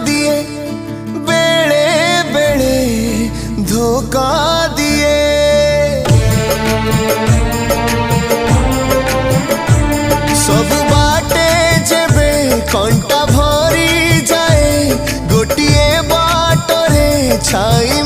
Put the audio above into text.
दिए बेड़े बेड़े धोखा दिए। सब बाटे जेबे कंटा भरी जाए गोटिए बाटरे छाई